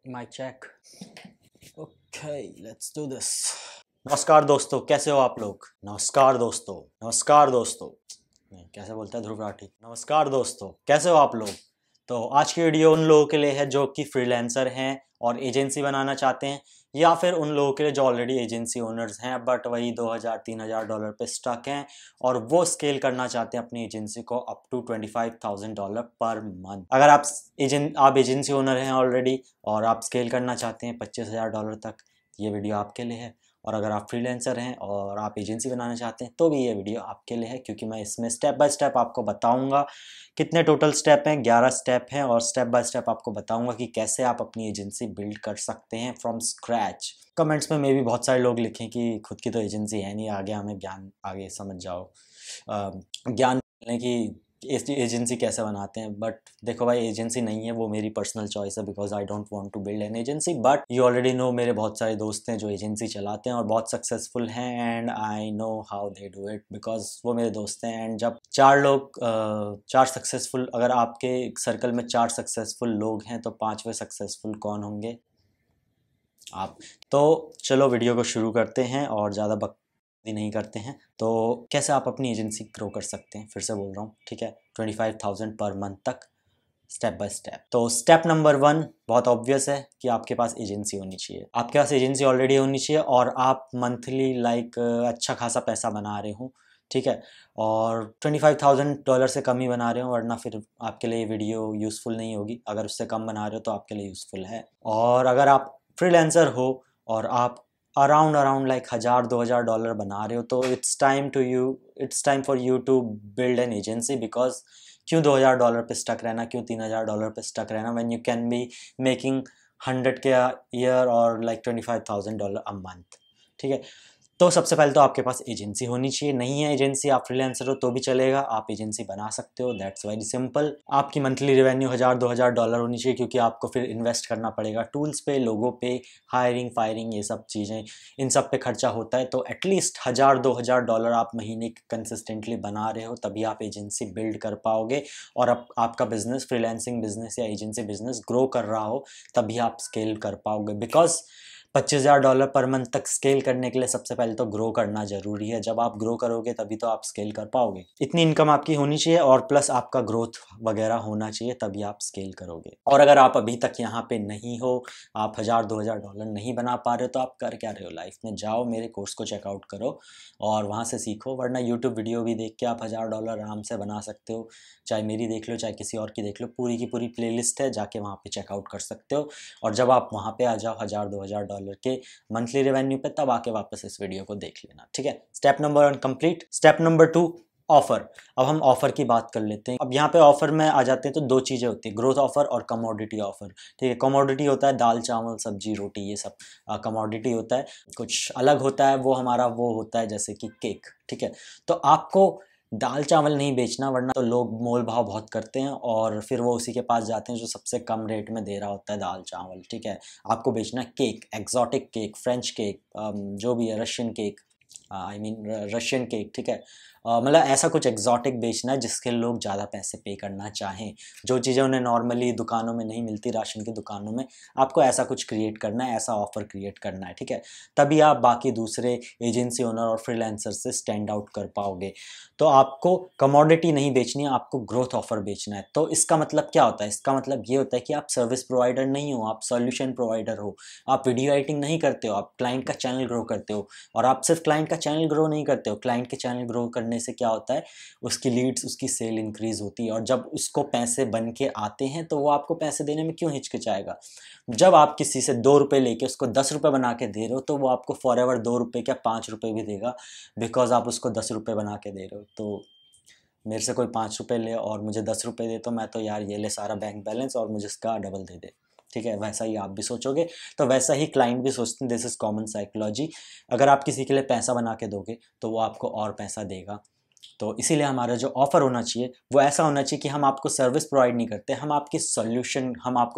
Mic check. Okay, let's do this. नमस्कार दोस्तों, कैसे हो आप लोग? नमस्कार दोस्तों, नमस्कार दोस्तों। नहीं, कैसे बोलता है ध्रुव राठी? नमस्कार दोस्तों, कैसे हो आप लोग? तो आज की वीडियो उन लोगों के लिए है जो कि फ्रीलांसर हैं और एजेंसी बनाना चाहते हैं, या फिर उन लोगों के लिए जो ऑलरेडी एजेंसी ओनर्स हैं बट वही $2000-3000 पे स्टक हैं और वो स्केल करना चाहते हैं अपनी एजेंसी को अप टू $25,000 पर मंथ। अगर आप एजेंसी ओनर हैं ऑलरेडी और आप स्केल करना चाहते हैं $25,000 तक, ये वीडियो आपके लिए है। और अगर आप फ्रीलांसर हैं और आप एजेंसी बनाना चाहते हैं तो भी ये वीडियो आपके लिए है, क्योंकि मैं इसमें स्टेप बाय स्टेप आपको बताऊंगा। कितने टोटल स्टेप हैं? 11 स्टेप हैं और स्टेप बाय स्टेप आपको बताऊंगा कि कैसे आप अपनी एजेंसी बिल्ड कर सकते हैं फ्रॉम स्क्रैच। कमेंट्स में मे भी बहुत सारे लोग लिखें कि खुद की तो एजेंसी है नहीं, आगे हमें ज्ञान, आगे समझ जाओ ज्ञान मिलने की एजेंसी कैसे बनाते हैं। बट देखो भाई, एजेंसी नहीं है, वो मेरी पर्सनल चॉइस है, because I don't want to build an agency. But you already know, मेरे बहुत सारे दोस्त हैं जो एजेंसी चलाते हैं और बहुत सक्सेसफुल हैं, and I know how they do it because वो मेरे दोस्त हैं। एंड जब चार सक्सेसफुल, अगर आपके सर्कल में 4 सक्सेसफुल लोग हैं तो 5वें सक्सेसफुल कौन होंगे? आप। तो चलो वीडियो को शुरू करते हैं और ज़्यादा बकवास नहीं करते हैं। तो कैसे आप अपनी एजेंसी ग्रो कर सकते हैं, फिर से बोल रहा हूँ, ठीक है, 25,000 पर मंथ तक, स्टेप बाय स्टेप। तो स्टेप नंबर 1 बहुत ऑब्वियस है कि आपके पास एजेंसी होनी चाहिए। आपके पास एजेंसी ऑलरेडी होनी चाहिए और आप मंथली अच्छा खासा पैसा बना रहे हो, ठीक है, और $25,000 से कम ही बना रहे हो, वरना फिर आपके लिए वीडियो यूज़फुल नहीं होगी। अगर उससे कम बना रहे हो तो आपके लिए यूज़फुल है। और अगर आप फ्रीलांसर हो और आप अराउंड लाइक $1000-2000 बना रहे हो तो it's time for you to build an agency. Because क्यों $2000 पे स्टक रहना, क्यों $3000 पे स्टक रहना, when you can be making 100K year और लाइक $25,000 अ मंथ, ठीक है। तो सबसे पहले तो आपके पास एजेंसी होनी चाहिए। नहीं है एजेंसी, आप फ्रीलांसर हो तो भी चलेगा, आप एजेंसी बना सकते हो, दैट्स वेरी सिंपल। आपकी मंथली रेवेन्यू $1000-2000 होनी चाहिए, क्योंकि आपको फिर इन्वेस्ट करना पड़ेगा टूल्स पे, लोगों पे, हायरिंग फायरिंग, ये सब चीज़ें, इन सब पे खर्चा होता है। तो एटलीस्ट $1000-2000 आप महीने कंसिस्टेंटली बना रहे हो, तभी आप एजेंसी बिल्ड कर पाओगे। और अब आपका बिजनेस, फ्रीलांसिंग बिजनेस या एजेंसी बिजनेस ग्रो कर रहा हो, तभी आप स्केल कर पाओगे। बिकॉज $25,000 पर मंथ तक स्केल करने के लिए सबसे पहले तो ग्रो करना ज़रूरी है। जब आप ग्रो करोगे तभी तो आप स्केल कर पाओगे। इतनी इनकम आपकी होनी चाहिए और प्लस आपका ग्रोथ वगैरह होना चाहिए, तभी आप स्केल करोगे। और अगर आप अभी तक यहाँ पे नहीं हो, आप $1000-2000 नहीं बना पा रहे हो, तो आप कर क्या रहे हो लाइफ में? जाओ मेरे कोर्स को चेकआउट करो और वहाँ से सीखो, वरना यूट्यूब वीडियो भी देख के आप $1000 आराम से बना सकते हो। चाहे मेरी देख लो, चाहे किसी और की देख लो, पूरी की पूरी प्लेलिस्ट है, जाके वहाँ पे चेकआउट कर सकते हो। और जब आप वहाँ पे आ जाओ $1000-2000 के मंथली रेवेन्यू पे, तब आके वापस इस वीडियो को देख लेना, ठीक है। Step number 1 complete. Step number 2 offer. अब हम ऑफर की बात कर लेते हैं। अब यहाँ पे ऑफर में आ जाते हैं तो 2 चीज़ें होती है, ग्रोथ ऑफर और कमोडिटी ऑफर, ठीक है। कमोडिटी होता है दाल चावल सब्जी रोटी, ये सब कमोडिटी होता है। कुछ अलग होता है, वो हमारा वो होता है जैसे कि केक, ठीक है। तो आपको दाल चावल नहीं बेचना, वरना तो लोग मोल भाव बहुत करते हैं और फिर वो उसी के पास जाते हैं जो सबसे कम रेट में दे रहा होता है दाल चावल, ठीक है। आपको बेचना है cake, exotic cake, French cake, जो भी है, रशियन केक, रशियन केक, ठीक है। मतलब ऐसा कुछ एक्जॉटिक बेचना है जिसके लोग ज़्यादा पैसे पे करना चाहें, जो चीज़ें उन्हें नॉर्मली दुकानों में नहीं मिलती, राशन की दुकानों में। आपको ऐसा कुछ क्रिएट करना है, ऐसा ऑफर क्रिएट करना है, ठीक है। तभी आप बाकी दूसरे एजेंसी ओनर और फ्रीलांसर से स्टैंड आउट कर पाओगे। तो आपको कमोडिटी नहीं बेचनी है, आपको ग्रोथ ऑफर बेचना है। तो इसका मतलब क्या होता है? इसका मतलब ये होता है कि आप सर्विस प्रोवाइडर नहीं हो, आप सॉल्यूशन प्रोवाइडर हो। आप वीडियो एडिटिंग नहीं करते हो, आप क्लाइंट का चैनल ग्रो करते हो। और आप सिर्फ क्लाइंट का चैनल ग्रो नहीं करते हो, क्लाइंट के चैनल ग्रो करने से क्या होता है, उसकी लीड्स, उसकी सेल इंक्रीज होती है। और जब उसको पैसे बन के आते हैं तो वो आपको पैसे देने में क्यों हिचकिचाएगा? जब आप किसी से ₹2 लेके उसको ₹10 बना के दे रहे हो, तो वो आपको फॉर एवर ₹2 क्या ₹5 भी देगा, बिकॉज आप उसको ₹10 बना के दे रहे हो। तो मेरे से कोई ₹5 ले और मुझे ₹10 दे, तो मैं तो यार ये ले सारा बैंक बैलेंस और मुझे इसका डबल दे दे, ठीक है। वैसा ही आप भी सोचोगे, तो वैसा ही क्लाइंट भी सोचते हैं। This is common psychology. अगर आप किसी के लिए पैसा बना के दोगे तो वो आपको और पैसा देगा। तो इसीलिए हमारा जो ऑफ़र होना चाहिए वो ऐसा होना चाहिए कि हम आपको सर्विस प्रोवाइड नहीं करते, हम आपको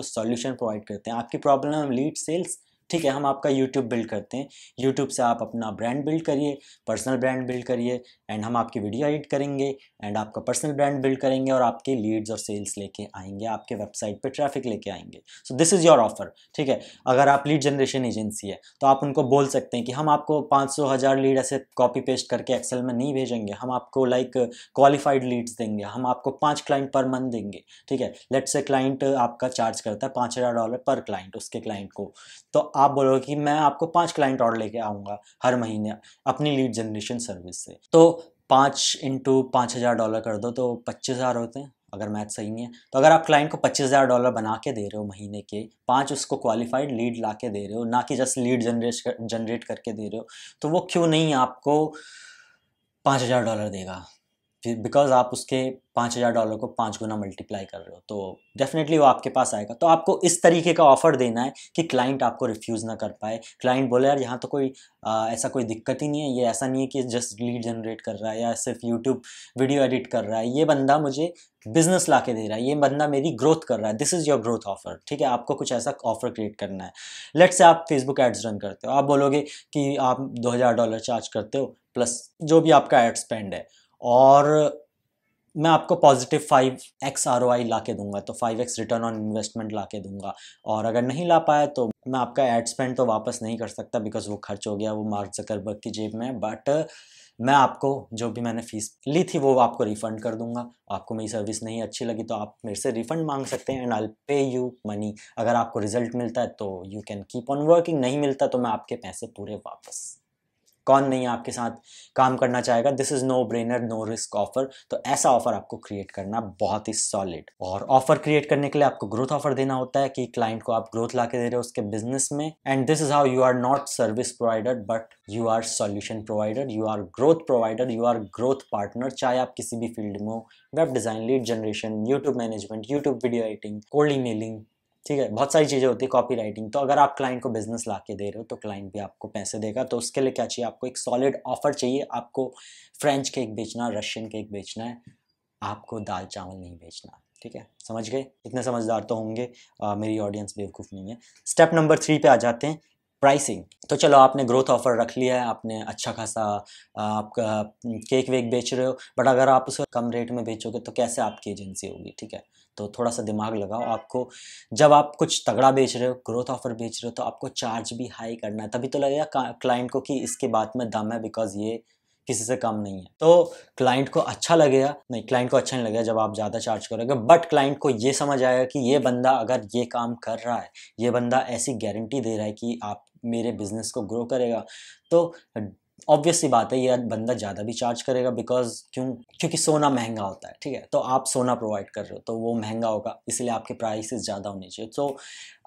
सॉल्यूशन प्रोवाइड करते हैं। आपकी प्रॉब्लम है लीड सेल्स, ठीक है, हम आपका यूट्यूब बिल्ड करते हैं, यूट्यूब से आप अपना ब्रांड बिल्ड करिए, पर्सनल ब्रांड बिल्ड करिए, एंड हम आपकी वीडियो एडिट करेंगे एंड आपका पर्सनल ब्रांड बिल्ड करेंगे और आपके लीड्स और सेल्स लेके आएंगे, आपके वेबसाइट पे ट्रैफिक लेके आएंगे। सो दिस इज़ योर ऑफर, ठीक है। अगर आप लीड जनरेशन एजेंसी है तो आप उनको बोल सकते हैं कि हम आपको 500,000 लीड ऐसे कॉपी पेस्ट करके एक्सेल में नहीं भेजेंगे, हम आपको लाइक क्वालिफाइड लीड्स देंगे, हम आपको 5 क्लाइंट पर मंथ देंगे, ठीक है। लेट्स से क्लाइंट आपका चार्ज करता है $5,000 पर क्लाइंट उसके क्लाइंट को, तो आप बोलोगे कि मैं आपको 5 क्लाइंट और लेके आऊँगा हर महीने अपनी लीड जनरेशन सर्विस से। तो 5 इंटू $5,000 कर दो तो 25,000 होते हैं, अगर मैथ सही नहीं है। तो अगर आप क्लाइंट को $25,000 बना के दे रहे हो महीने के, 5 उसको क्वालिफाइड लीड ला के दे रहे हो, ना कि जस्ट लीड जनरेट करके दे रहे हो, तो वो क्यों नहीं आपको $5,000 देगा? बिकॉज आप उसके $5,000 को 5 गुना मल्टीप्लाई कर रहे हो, तो डेफिनेटली वो आपके पास आएगा। तो आपको इस तरीके का ऑफर देना है कि क्लाइंट आपको रिफ्यूज़ ना कर पाए, क्लाइंट बोले यार यहाँ तो कोई ऐसा कोई दिक्कत ही नहीं है, ये ऐसा नहीं है कि जस्ट लीड जनरेट कर रहा है या सिर्फ यूट्यूब वीडियो एडिट कर रहा है, ये बंदा मुझे बिजनेस ला के दे रहा है, ये बंदा मेरी ग्रोथ कर रहा है। This is your growth offer, ठीक है। आपको कुछ ऐसा ऑफर क्रिएट करना है। लेट्स से आप फेसबुक एड्स रन करते हो, आप बोलोगे कि आप $2,000 चार्ज करते हो प्लस जो भी आपका एड स्पेंड है, और मैं आपको पॉजिटिव 5x ROI ला के दूंगा, तो 5x रिटर्न ऑन इन्वेस्टमेंट ला के दूंगा। और अगर नहीं ला पाया तो मैं आपका एड स्पेंड तो वापस नहीं कर सकता बिकॉज वो खर्च हो गया, वो मार्क ज़करबर्ग की जेब में, बट मैं आपको जो भी मैंने फ़ीस ली थी वो आपको रिफ़ंड कर दूंगा। आपको मेरी सर्विस नहीं अच्छी लगी तो आप मेरे से रिफ़ंड मांग सकते हैं and I will pay you money. अगर आपको रिजल्ट मिलता है तो you can keep on working, नहीं मिलता तो मैं आपके पैसे पूरे वापस। कौन नहीं आपके साथ काम करना चाहेगा? This is no brainer no risk offer. तो ऐसा ऑफर आपको क्रिएट करना बहुत ही सॉलिड। और ऑफर क्रिएट करने के लिए आपको ग्रोथ ऑफर देना होता है कि क्लाइंट को आप ग्रोथ ला के दे रहे हो उसके बिजनेस में, and this is how you are not service provider but you are solution provider, you are growth provider, you are growth partner. चाहे आप किसी भी फील्ड में हो, web design, lead generation, YouTube management, YouTube video editing, cold emailing, ठीक है, बहुत सारी चीज़ें होती है, कॉपी राइटिंग। तो अगर आप क्लाइंट को बिजनेस ला के दे रहे हो तो क्लाइंट भी आपको पैसे देगा। तो उसके लिए क्या चाहिए? आपको एक सॉलिड ऑफर चाहिए। आपको फ्रेंच केक बेचना, रशियन केक बेचना है, आपको दाल चावल नहीं बेचना, ठीक है। समझ गए? इतने समझदार तो होंगे, मेरी ऑडियंस बेवकूफ़ नहीं है। स्टेप नंबर 3 पे आ जाते हैं, प्राइसिंग। तो चलो आपने ग्रोथ ऑफर रख लिया है, आपने अच्छा खासा आपका केक वेक बेच रहे हो, बट अगर आप उसे कम रेट में बेचोगे तो कैसे आपकी एजेंसी होगी, ठीक है। तो थोड़ा सा दिमाग लगाओ। आपको जब आप कुछ तगड़ा बेच रहे हो, ग्रोथ ऑफर बेच रहे हो, तो आपको चार्ज भी हाई करना है, तभी तो लगेगा क्लाइंट को कि इसके बात में दम है, बिकॉज ये किसी से कम नहीं है। तो क्लाइंट को अच्छा लगेगा, नहीं क्लाइंट को अच्छा नहीं लगेगा जब आप ज़्यादा चार्ज करोगे, बट क्लाइंट को ये समझ आएगा कि ये बंदा अगर ये काम कर रहा है, ये बंदा ऐसी गारंटी दे रहा है कि आप मेरे बिजनेस को ग्रो करेगा, तो ऑब्वियस सी बात है ये बंदा ज़्यादा भी चार्ज करेगा। बिकॉज क्योंकि सोना महंगा होता है, ठीक है। तो आप सोना प्रोवाइड कर रहे हो तो वो महंगा होगा, इसलिए आपके प्राइसेस ज़्यादा होने चाहिए। सो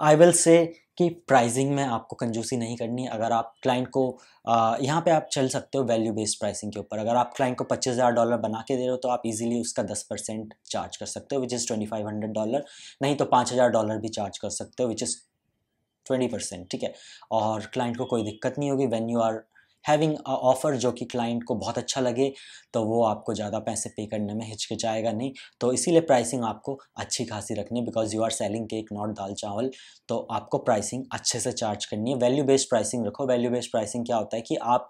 आई विल से कि प्राइसिंग में आपको कंजूसी नहीं करनी है। अगर आप क्लाइंट को यहाँ पे आप चल सकते हो वैल्यू बेस्ड प्राइसिंग के ऊपर। अगर आप क्लाइंट को $25,000 बना के दे रहे हो तो आप इजीली उसका 10% चार्ज कर सकते हो, विच इज़ $2,500। नहीं तो $5,000 भी चार्ज कर सकते हो, विच इज़ 20%, ठीक है। और क्लाइंट को कोई दिक्कत नहीं होगी। When you are having a offer जो कि क्लाइंट को बहुत अच्छा लगे तो वो आपको ज़्यादा पैसे पे करने में हिचकिचाएगा नहीं। तो इसीलिए प्राइसिंग आपको अच्छी खासी रखनी है, because you are selling cake not dal chawal. तो आपको प्राइसिंग अच्छे से चार्ज करनी है। वैल्यू बेस्ड प्राइसिंग रखो। वैल्यू बेस्ड प्राइसिंग क्या होता है कि आप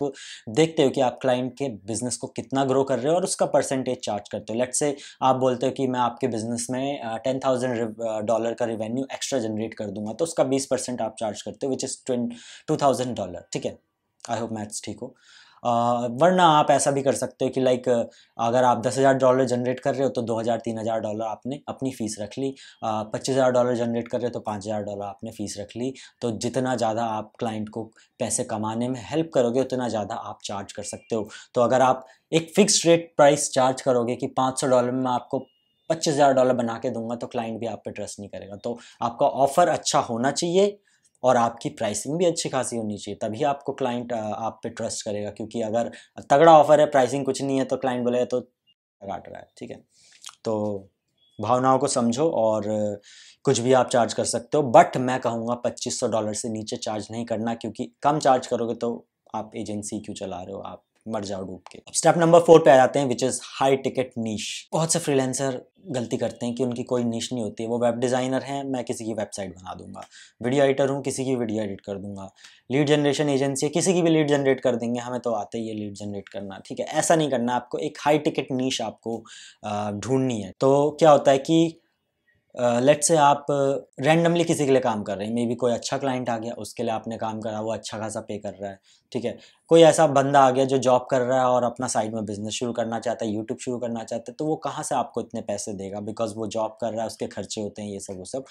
देखते हो कि आप क्लाइंट के बिजनेस को कितना ग्रो कर रहे हो और उसका परसेंटेज चार्ज करते हो। लेट्स से आप बोलते हो कि मैं आपके बिजनेस में $10,000 का रेवेन्यू एक्स्ट्रा जनरेट कर दूंगा, तो उसका 20% आप चार्ज करते हो, विच इज़ $2,000, ठीक है। आई होप मैथ्स ठीक हो। वरना आप ऐसा भी कर सकते हो कि लाइक अगर आप $10,000 जनरेट कर रहे हो तो $2,000-3,000 आपने अपनी फ़ीस रख ली। $25,000 जनरेट कर रहे हो तो $5,000 आपने फ़ीस रख ली। तो जितना ज़्यादा आप क्लाइंट को पैसे कमाने में हेल्प करोगे उतना ज़्यादा आप चार्ज कर सकते हो। तो अगर आप एक फ़िक्स रेट प्राइस चार्ज करोगे कि $500 में मैं आपको $25,000 बना के दूंगा, तो क्लाइंट भी आप पे ट्रस्ट नहीं करेगा। तो आपका ऑफ़र अच्छा होना चाहिए और आपकी प्राइसिंग भी अच्छी खासी होनी चाहिए, तभी आपको क्लाइंट आप पे ट्रस्ट करेगा। क्योंकि अगर तगड़ा ऑफर है, प्राइसिंग कुछ नहीं है, तो क्लाइंट बोलेगा तो काट रहा है, ठीक है। तो भावनाओं को समझो और कुछ भी आप चार्ज कर सकते हो, बट मैं कहूँगा $2,500 से नीचे चार्ज नहीं करना, क्योंकि कम चार्ज करोगे तो आप एजेंसी क्यों चला रहे हो, आप मर जाओ डूब के। अब स्टेप नंबर 4 पे आ जाते हैं, विच इज़ हाई टिकट नीश। बहुत से फ्रीलांसर गलती करते हैं कि उनकी कोई नीश नहीं होती है। वो वेब डिज़ाइनर हैं, मैं किसी की वेबसाइट बना दूंगा, वीडियो एडिटर हूँ, किसी की वीडियो एडिट कर दूंगा, लीड जनरेशन एजेंसी है, किसी की भी लीड जनरेट कर देंगे, हमें तो आते ही है लीड जनरेट करना, ठीक है। ऐसा नहीं करना, आपको एक हाई टिकट नीश आपको ढूंढनी है। तो क्या होता है कि लेट्स से आप रैंडमली किसी के लिए काम कर रहे हैं, मे बी कोई अच्छा क्लाइंट आ गया, उसके लिए आपने काम करा, वो अच्छा खासा पे कर रहा है, ठीक है। कोई ऐसा बंदा आ गया जो जॉब कर रहा है और अपना साइड में बिजनेस शुरू करना चाहता है, यूट्यूब शुरू करना चाहता है, तो वो कहाँ से आपको इतने पैसे देगा, बिकॉज वो जॉब कर रहा है, उसके खर्चे होते हैं, ये सब वो सब।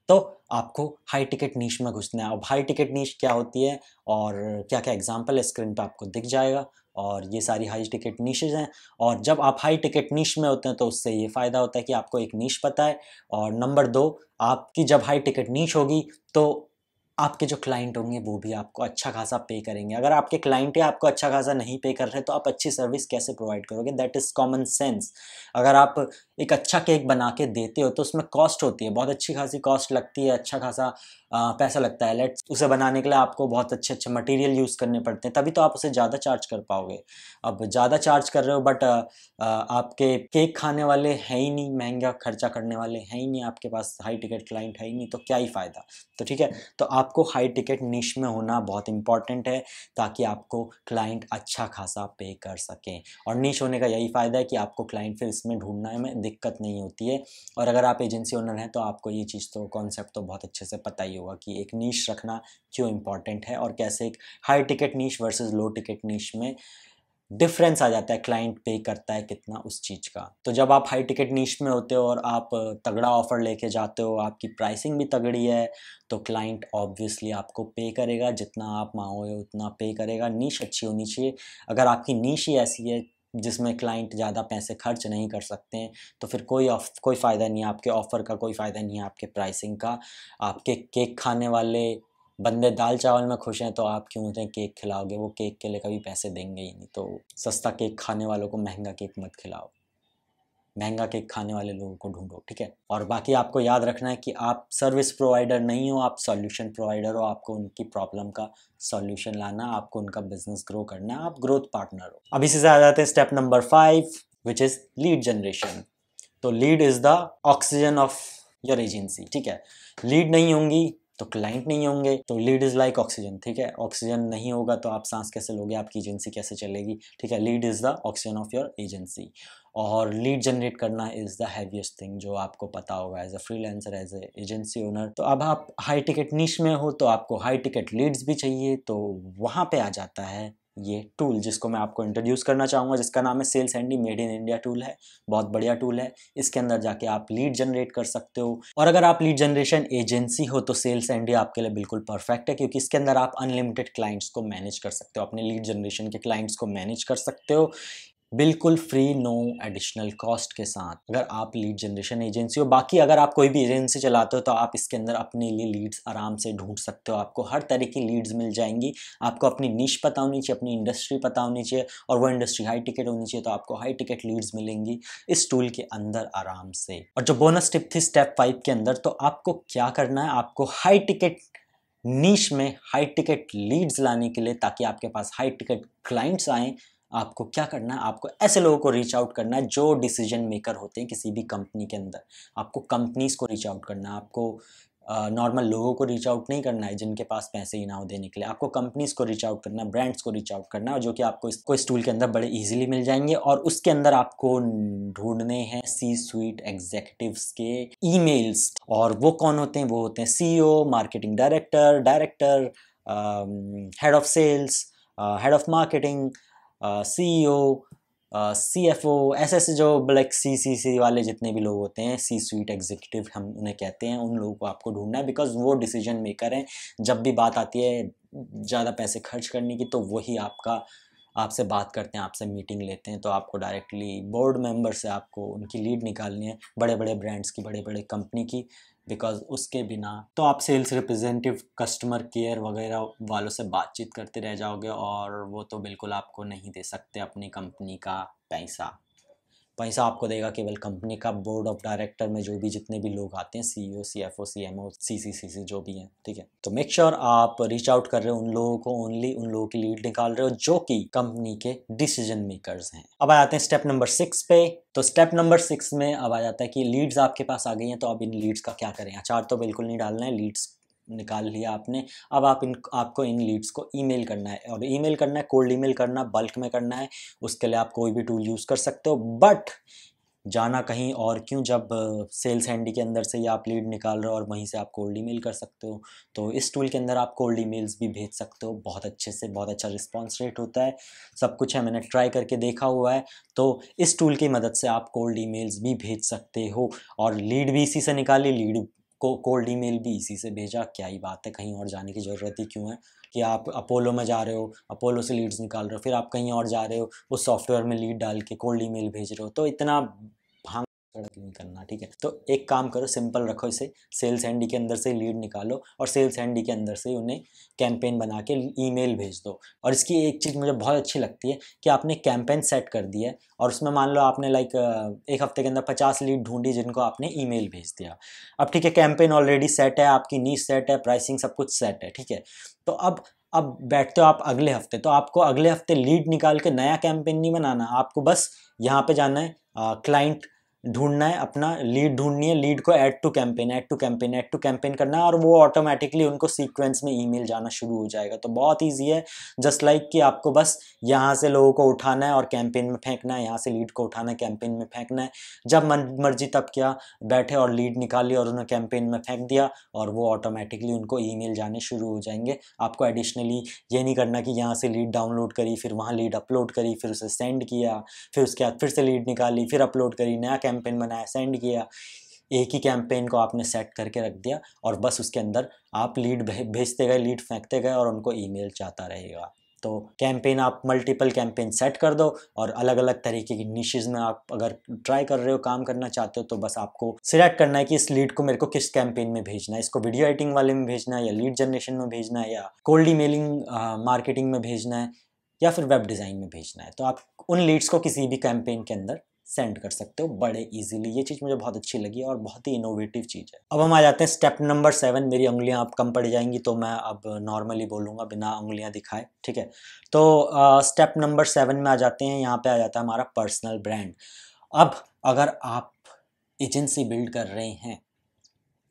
तो आपको हाई टिकट नीश में घुसना है। अब हाई टिकट नीश क्या होती है और क्या क्या एग्जाम्पल है स्क्रीन पर आपको दिख जाएगा, और ये सारी हाई टिकट नीशेज हैं। और जब आप हाई टिकट नीश में होते हैं तो उससे ये फ़ायदा होता है कि आपको एक नीश पता है, और नंबर 2, आपकी जब हाई टिकट नीश होगी तो आपके जो क्लाइंट होंगे वो भी आपको अच्छा खासा पे करेंगे। अगर आपके क्लाइंट ही आपको अच्छा खासा नहीं पे कर रहे तो आप अच्छी सर्विस कैसे प्रोवाइड करोगे? That is common sense. अगर आप एक अच्छा केक बना के देते हो तो उसमें कॉस्ट होती है, बहुत अच्छी खासी कॉस्ट लगती है, अच्छा खासा पैसा लगता है। लेट्स उसे बनाने के लिए आपको बहुत अच्छे अच्छे मटेरियल यूज़ करने पड़ते हैं, तभी तो आप उसे ज़्यादा चार्ज कर पाओगे। अब ज़्यादा चार्ज कर रहे हो बट आपके केक खाने वाले हैं ही नहीं, महंगा खर्चा करने वाले हैं ही नहीं, आपके पास हाई टिकट क्लाइंट है ही नहीं, तो क्या ही फ़ायदा। तो ठीक है, तो आपको हाई टिकट निश में होना बहुत इंपॉर्टेंट है ताकि आपको क्लाइंट अच्छा खासा पे कर सकें। और निश होने का यही फ़ायदा है कि आपको क्लाइंट फिर इसमें ढूंढने में दिक्कत नहीं होती है। और अगर आप एजेंसी ओनर हैं तो आपको ये चीज़ तो कॉन्सेप्ट तो बहुत अच्छे से पता ही होगा कि एक निश रखना क्यों इम्पॉर्टेंट है, और कैसे एक हाई टिकट निश वर्सेस लो टिकट निश में डिफरेंस आ जाता है, क्लाइंट पे करता है कितना उस चीज़ का। तो जब आप हाई टिकट नीश में होते हो और आप तगड़ा ऑफर लेके जाते हो, आपकी प्राइसिंग भी तगड़ी है, तो क्लाइंट ऑब्वियसली आपको पे करेगा, जितना आप मांगोगे उतना पे करेगा। नीश अच्छी होनी चाहिए। अगर आपकी नीश ही ऐसी है जिसमें क्लाइंट ज़्यादा पैसे खर्च नहीं कर सकते हैं तो फिर कोई फ़ायदा नहीं है आपके ऑफ़र का, कोई फ़ायदा नहीं है आपके प्राइसिंग का। आपके केक खाने वाले बंदे दाल चावल में खुश हैं तो आप क्यों उन्हें केक खिलाओगे? वो केक के लिए कभी पैसे देंगे ही नहीं। तो सस्ता केक खाने वालों को महंगा केक मत खिलाओ, महंगा केक खाने वाले लोगों को ढूंढो, ठीक है। और बाकी आपको याद रखना है कि आप सर्विस प्रोवाइडर नहीं हो, आप सॉल्यूशन प्रोवाइडर हो। आपको उनकी प्रॉब्लम का सॉल्यूशन लाना, आपको उनका बिजनेस ग्रो करना, आप ग्रोथ पार्टनर हो। अब इसी से आ जाते हैं step number 5 which is lead generation. तो lead is the oxygen of your agency, ठीक है। लीड नहीं होंगी तो क्लाइंट नहीं होंगे, तो लीड इज़ लाइक ऑक्सीजन, ठीक है। ऑक्सीजन नहीं होगा तो आप सांस कैसे लोगे, आपकी एजेंसी कैसे चलेगी, ठीक है। Lead is the oxygen of your agency. और लीड जनरेट करना इज़ द हैवीएस्ट थिंग जो आपको पता होगा as a freelancer, as a agency owner. तो अब आप हाई टिकट निश में हो तो आपको हाई टिकट लीड्स भी चाहिए, तो वहाँ पे आ जाता है ये टूल जिसको मैं आपको इंट्रोड्यूस करना चाहूँगा, जिसका नाम है Saleshandy made in India tool है। बहुत बढ़िया टूल है। इसके अंदर जाके आप लीड जनरेट कर सकते हो, और अगर आप लीड जनरेशन एजेंसी हो तो सेल्स एंडी आपके लिए बिल्कुल परफेक्ट है, क्योंकि इसके अंदर आप अनलिमिटेड क्लाइंट्स को मैनेज कर सकते हो, अपने लीड जनरेशन के क्लाइंट्स को मैनेज कर सकते हो बिल्कुल फ्री, नो एडिशनल कॉस्ट के साथ, अगर आप लीड जनरेशन एजेंसी हो। बाकी अगर आप कोई भी एजेंसी चलाते हो तो आप इसके अंदर अपने लिए लीड्स आराम से ढूंढ सकते हो, आपको हर तरह की लीड्स मिल जाएंगी। आपको अपनी निश पता होनी चाहिए, अपनी इंडस्ट्री पता होनी चाहिए, और वो इंडस्ट्री हाई टिकट होनी चाहिए, तो आपको हाई टिकट लीड्स मिलेंगी इस टूल के अंदर आराम से। और जो बोनस टिप थी स्टेप 5 के अंदर, तो आपको क्या करना है, आपको हाई टिकट नीश में हाई टिकट लीड्स लाने के लिए, ताकि आपके पास हाई टिकट क्लाइंट्स आएँ, आपको क्या करना है, आपको ऐसे लोगों को रीच आउट करना है जो डिसीजन मेकर होते हैं किसी भी कंपनी के अंदर। आपको कंपनीज को रीच आउट करना है, आपको नॉर्मल लोगों को रीच आउट नहीं करना है जिनके पास पैसे ही ना हो देने के लिए। आपको कंपनीज को रीच आउट करना है, ब्रांड्स को रीच आउट करना है, जो कि आपको इस टूल के अंदर बड़े इजीली मिल जाएंगे। और उसके अंदर आपको ढूंढने हैं सी स्वीट एग्जीक्यूटिव्स के ईमेल्स। और वो कौन होते हैं? वो होते हैं CEO, marketing director, head of sales, head of marketing, CEO, CFO, ऐसे जो ब्लैक सी वाले जितने भी लोग होते हैं, सी स्वीट एग्जीक्यूटिव हम उन्हें कहते हैं, उन लोगों को आपको ढूंढना है, बिकॉज वो डिसीजन मेकर हैं। जब भी बात आती है ज़्यादा पैसे खर्च करने की, तो वही आपसे बात करते हैं, आपसे मीटिंग लेते हैं। तो आपको डायरेक्टली बोर्ड मेंबर से आपको उनकी लीड निकालनी है, बड़े बड़े ब्रांड्स की, बड़े बड़े कंपनी की, बिकॉज उसके बिना तो आप सेल्स रिप्रेजेंटेटिव, कस्टमर केयर वगैरह वालों से बातचीत करते रह जाओगे, और वो तो बिल्कुल आपको नहीं दे सकते अपनी कंपनी का पैसा। पैसा आपको देगा केवल कंपनी का बोर्ड ऑफ डायरेक्टर में जो भी जितने भी लोग आते हैं, CEO, CFO, CMO, CC जो भी हैं, ठीक है। तो मेक श्योर आप रीच आउट कर रहे हो उन लोगों को, ओनली उन लोगों की लीड निकाल रहे हो जो कि कंपनी के डिसीजन मेकर्स हैं। अब आ जाते हैं स्टेप नंबर 6 पे। तो स्टेप नंबर 6 में अब आ जाता है कि लीड्स आपके पास आ गई हैं, तो अब इन लीड्स का क्या करें। अचार तो बिल्कुल नहीं डालना है, लीड्स निकाल लिया आपने। अब आपको इन लीड्स को ईमेल करना है, और ईमेल करना है, कोल्ड ईमेल करना, बल्क में करना है। उसके लिए आप कोई भी टूल यूज़ कर सकते हो, बट जाना कहीं और क्यों, जब सेल्स हैंडी के अंदर से ही आप लीड निकाल रहे हो और वहीं से आप कोल्ड ईमेल कर सकते हो। तो इस टूल के अंदर आप कोल्ड ईमेल्स भी भेज सकते हो, बहुत अच्छे से, बहुत अच्छा रिस्पॉन्स रेट होता है, सब कुछ है, मैंने ट्राई करके देखा हुआ है। तो इस टूल की मदद से आप कोल्ड ईमेल्स भी भेज सकते हो, और लीड भी इसी से निकाली, लीड को कोल्ड ईमेल भी इसी से भेजा। क्या ही बात है, कहीं और जाने की ज़रूरत ही क्यों है कि आप अपोलो में जा रहे हो, अपोलो से लीड्स निकाल रहे हो, फिर आप कहीं और जा रहे हो, उस सॉफ्टवेयर में लीड डाल के कोल्ड ईमेल भेज रहे हो, तो इतना भांग सड़क नहीं करना, ठीक है। तो एक काम करो, सिंपल रखो इसे, सेल्स हैंडी के अंदर से लीड निकालो और सेल्स हैंडी के अंदर से उन्हें कैंपेन बना के ईमेल भेज दो। और इसकी एक चीज़ मुझे बहुत अच्छी लगती है कि आपने कैंपेन सेट कर दिया है, और उसमें मान लो आपने एक हफ्ते के अंदर 50 लीड ढूंढी जिनको आपने ईमेल भेज दिया। अब ठीक है, कैंपेन ऑलरेडी सेट है, आपकी नीश सेट है, प्राइसिंग सब कुछ सेट है, ठीक है। तो अब बैठते हो आप अगले हफ्ते, तो आपको अगले हफ्ते लीड निकाल के नया कैंपेन नहीं बनाना, आपको बस यहाँ पे जाना है, क्लाइंट ढूंढना है, अपना लीड ढूंढनी है, लीड को add to campaign, add to campaign, add to campaign करना है, और वो ऑटोमेटिकली उनको सीक्वेंस में ईमेल जाना शुरू हो जाएगा। तो बहुत ईजी है, जस्ट लाइक कि आपको बस यहाँ से लोगों को उठाना है और कैंपेन में फेंकना है, यहाँ से लीड को उठाना है, कैंपेन में फेंकना है, जब मर्जी तब क्या बैठे और लीड निकाली और उन्हें कैंपेन में फेंक दिया, और वो ऑटोमेटिकली उनको ईमेल जाने शुरू हो जाएंगे। आपको एडिशनली ये नहीं करना कि यहाँ से लीड डाउनलोड करी, फिर वहाँ लीड अपलोड करी, फिर उसे सेंड किया, फिर उसके बाद फिर से लीड निकाली, फिर अपलोड करी, नया कैंपेन बनाया, सेंड किया। एक ही कैंपेन को आपने सेट करके रख दिया, और बस उसके अंदर आप लीड भेजते गए, लीड फेंकते गए, और उनको ईमेल जाता रहेगा। तो कैंपेन आप मल्टीपल कैंपेन सेट कर दो, और अलग अलग तरीके की निशेज में आप अगर ट्राई कर रहे हो, काम करना चाहते हो, तो बस आपको सिलेक्ट करना है कि इस लीड को मेरे को किस कैंपेन में भेजना है, इसको वीडियो एडिटिंग वाले में भेजना है, या लीड जनरेशन में भेजना है, या कोल्ड ईमेलिंग मार्केटिंग में भेजना है, या फिर वेब डिज़ाइन में भेजना है। तो आप उन लीड्स को किसी भी कैंपेन के अंदर सेंड कर सकते हो बड़े इजीली। ये चीज़ मुझे बहुत अच्छी लगी और बहुत ही इनोवेटिव चीज़ है। अब हम आ जाते हैं स्टेप नंबर 7। मेरी उंगलियां अब कम पड़ जाएंगी, तो मैं अब नॉर्मली बोलूँगा बिना उंगलियां दिखाए, ठीक है। तो स्टेप नंबर 7 में आ जाते हैं, यहाँ पे आ जाता है हमारा पर्सनल ब्रांड। अब अगर आप एजेंसी बिल्ड कर रहे हैं,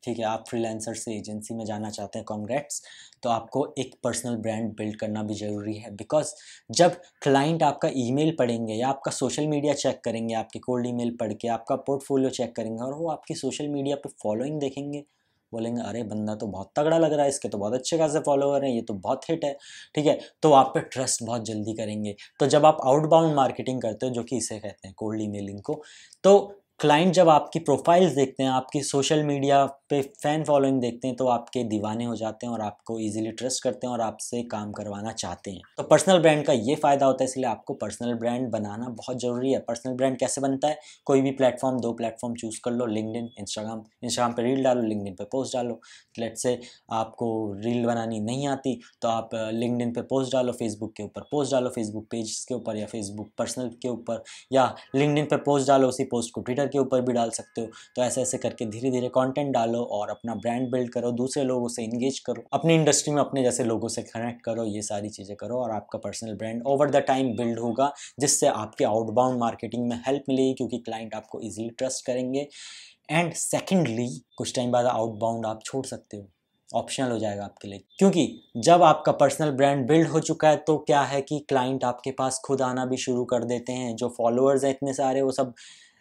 ठीक है, आप फ्रीलांसर से एजेंसी में जाना चाहते हैं, कॉन्ग्रेट्स। तो आपको एक पर्सनल ब्रांड बिल्ड करना भी ज़रूरी है, बिकॉज जब क्लाइंट आपका ईमेल पढ़ेंगे या आपका सोशल मीडिया चेक करेंगे, आपके कोल्ड ईमेल पढ़ के आपका पोर्टफोलियो चेक करेंगे, और वो आपकी सोशल मीडिया पे फॉलोइंग देखेंगे, बोलेंगे अरे बंदा तो बहुत तगड़ा लग रहा है, इसके तो बहुत अच्छे खासे फॉलोअर हैं, ये तो बहुत हिट है, ठीक है। तो आप पे ट्रस्ट बहुत जल्दी करेंगे। तो जब आप आउटबाउंड मार्केटिंग करते हो, जो कि इसे कहते हैं कोल्ड ईमेलिंग को, तो क्लाइंट जब आपकी प्रोफाइल्स देखते हैं, आपकी सोशल मीडिया पे फैन फॉलोइंग देखते हैं, तो आपके दीवाने हो जाते हैं और आपको इजीली ट्रस्ट करते हैं और आपसे काम करवाना चाहते हैं। तो पर्सनल ब्रांड का ये फ़ायदा होता है, इसलिए आपको पर्सनल ब्रांड बनाना बहुत ज़रूरी है। पर्सनल ब्रांड कैसे बनता है, कोई भी प्लेटफॉर्म, 2 प्लेटफॉर्म चूज़ कर लो, लिंक्डइन, इंस्टाग्राम पे रील डालो, लिंक्डइन पे पोस्ट डालो। लेट्स से आपको रील बनानी नहीं आती, तो आप लिंक्डइन पे पोस्ट डालो, फेसबुक के ऊपर पोस्ट डालो, फेसबुक पेज के ऊपर या फेसबुक पर्सनल के ऊपर, या लिंक्डइन पे पोस्ट डालो, उसी पोस्ट को ट्विटर के ऊपर भी डाल सकते हो। तो ऐसे ऐसे करके धीरे धीरे कंटेंट डालो और अपना ब्रांड बिल्ड करो, दूसरे लोगों से इंगेज करो, अपनी इंडस्ट्री में अपने जैसे लोगों से कनेक्ट करो, ये सारी चीज़ें करो, और आपका personal brand over the time build होगा, जिससे आपके आउटबाउंड मार्केटिंग में हेल्प मिलेगी, क्योंकि क्लाइंट आपको ईजिली ट्रस्ट करेंगे। एंड सेकेंडली, कुछ टाइम बाद आउटबाउंड आप छोड़ सकते हो, ऑप्शनल हो जाएगा आपके लिए, क्योंकि जब आपका पर्सनल ब्रांड बिल्ड हो चुका है, तो क्या है कि क्लाइंट आपके पास खुद आना भी शुरू कर देते हैं। जो फॉलोअर्स हैं इतने सारे, वो सब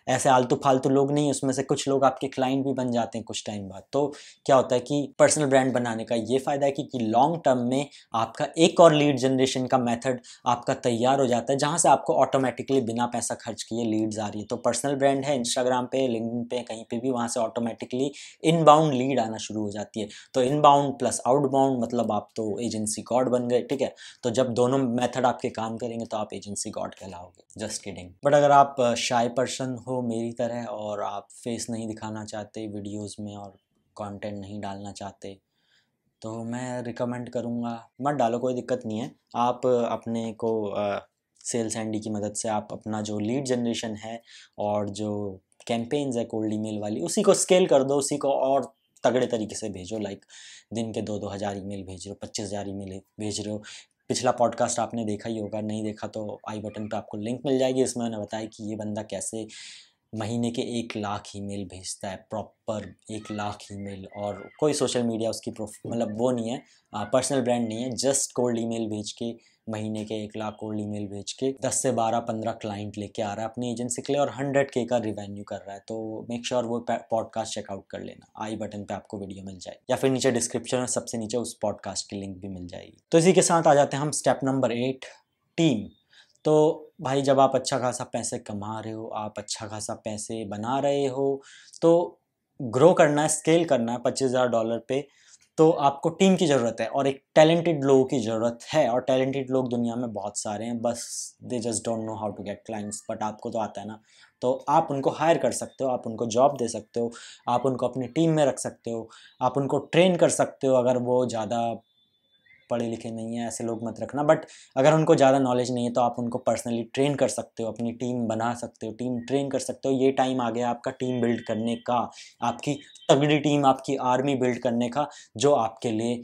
ऐसे आलतू फालतू लोग नहीं, उसमें से कुछ लोग आपके क्लाइंट भी बन जाते हैं कुछ टाइम बाद। तो क्या होता है कि पर्सनल ब्रांड बनाने का ये फ़ायदा है कि लॉन्ग टर्म में आपका एक और लीड जनरेशन का मेथड आपका तैयार हो जाता है, जहाँ से आपको ऑटोमेटिकली बिना पैसा खर्च किए लीड्स आ रही है। तो पर्सनल ब्रांड है, इंस्टाग्राम पे, लिंक्डइन पे, कहीं पे भी, वहाँ से ऑटोमेटिकली इनबाउंड लीड आना शुरू हो जाती है। तो इनबाउंड प्लस आउटबाउंड मतलब आप तो एजेंसी गॉड बन गए, ठीक है। तो जब दोनों मेथड आपके काम करेंगे, तो आप एजेंसी गॉड कहलाओगे। Just kidding. बट अगर आप शाय पर्सन हो मेरी तरह, और आप फेस नहीं दिखाना चाहते वीडियोस में और कंटेंट नहीं डालना चाहते, तो मैं रिकमेंड करूँगा मत डालो, कोई दिक्कत नहीं है। आप अपने को सेल्स हैंडी की मदद से आप अपना जो लीड जनरेशन है और जो कैंपेन्स है कोल्ड ईमेल वाली, उसी को स्केल कर दो, उसी को और तगड़े तरीके से भेजो। लाइक दिन के 2-2 हज़ार ईमेल भेज रहे हो, 25,000 ईमेल भेज रहे हो। पिछला पॉडकास्ट आपने देखा ही होगा, नहीं देखा तो आई बटन पे आपको लिंक मिल जाएगी। इसमें मैंने बताया कि ये बंदा कैसे महीने के 1 लाख ईमेल भेजता है, प्रॉपर 1 लाख ईमेल, और कोई सोशल मीडिया उसकी मतलब वो नहीं है, पर्सनल ब्रांड नहीं है, जस्ट कोल्ड ईमेल भेज के महीने के 1 लाख कोल्ड ईमेल भेज के 10 से 12-15 क्लाइंट लेके आ रहा है अपनी एजेंसी के लिए और 100K का रिवेन्यू कर रहा है। तो मेक श्योर वो पॉडकास्ट चेकआउट कर लेना, आई बटन पे आपको वीडियो मिल जाएगी या फिर नीचे डिस्क्रिप्शन में सबसे नीचे उस पॉडकास्ट की लिंक भी मिल जाएगी। तो इसी के साथ आ जाते हैं हम स्टेप नंबर 8, टीम। तो भाई जब आप अच्छा खासा पैसे कमा रहे हो, आप अच्छा खासा पैसे बना रहे हो, तो ग्रो करना है, स्केल करना है $25,000 पे, तो आपको टीम की ज़रूरत है और एक टैलेंटेड लोगों की ज़रूरत है। और टैलेंटेड लोग दुनिया में बहुत सारे हैं, बस they just don't know how to get clients. But आपको तो आता है ना, तो आप उनको हायर कर सकते हो, आप उनको जॉब दे सकते हो, आप उनको अपनी टीम में रख सकते हो, आप उनको ट्रेन कर सकते हो। अगर वो ज़्यादा पढ़े लिखे नहीं है, ऐसे लोग मत रखना, बट अगर उनको ज़्यादा नॉलेज नहीं है तो आप उनको पर्सनली ट्रेन कर सकते हो, अपनी टीम बना सकते हो, टीम ट्रेन कर सकते हो। ये टाइम आ गया आपका टीम बिल्ड करने का, आपकी तगड़ी टीम, आपकी आर्मी बिल्ड करने का, जो आपके लिए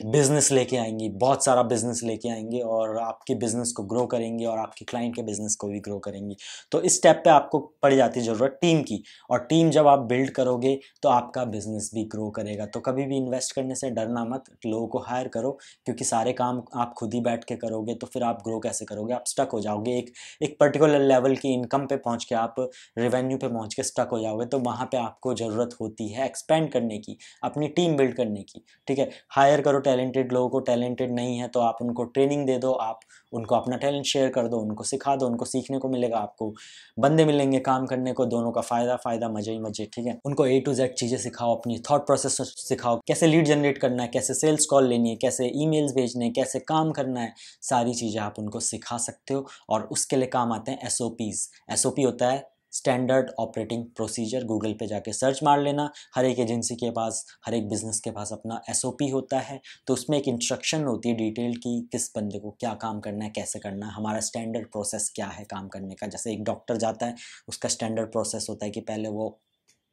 बिज़नेस लेके आएंगी, बहुत सारा बिज़नेस लेके आएंगे और आपके बिज़नेस को ग्रो करेंगे और आपके क्लाइंट के बिज़नेस को भी ग्रो करेंगी। तो इस स्टेप पे आपको पड़ जाती है ज़रूरत टीम की, और टीम जब आप बिल्ड करोगे तो आपका बिज़नेस भी ग्रो करेगा। तो कभी भी इन्वेस्ट करने से डरना मत, लोगों को हायर करो, क्योंकि सारे काम आप खुद ही बैठ के करोगे तो फिर आप ग्रो कैसे करोगे, आप स्टक हो जाओगे। एक पर्टिकुलर लेवल की इनकम पे पहुँच के, आप रेवेन्यू पे पहुँच के स्टक हो जाओगे। तो वहाँ पर आपको ज़रूरत होती है एक्सपेंड करने की, अपनी टीम बिल्ड करने की। ठीक है, हायर करो टैलेंटेड लोगों को, टैलेंटेड नहीं है तो आप उनको ट्रेनिंग दे दो, आप उनको अपना टैलेंट शेयर कर दो, उनको सिखा दो, उनको सीखने को मिलेगा, आपको बंदे मिलेंगे काम करने को, दोनों का फ़ायदा मजे ही मजे। ठीक है, उनको A to Z चीज़ें सिखाओ, अपनी थॉट प्रोसेस सिखाओ, कैसे लीड जनरेट करना है, कैसे सेल्स कॉल लेनी है, कैसे ईमेल्स भेजने हैं, कैसे काम करना है, सारी चीज़ें आप उनको सिखा सकते हो। और उसके लिए काम आते हैं SOPs। SOP होता है स्टैंडर्ड ऑपरेटिंग प्रोसीजर। गूगल पे जाके सर्च मार लेना, हर एक एजेंसी के पास, हर एक बिज़नेस के पास अपना SOP होता है। तो उसमें एक इंस्ट्रक्शन होती है डिटेल की, किस बंदे को क्या काम करना है, कैसे करना है, हमारा स्टैंडर्ड प्रोसेस क्या है काम करने का। जैसे एक डॉक्टर जाता है, उसका स्टैंडर्ड प्रोसेस होता है कि पहले वो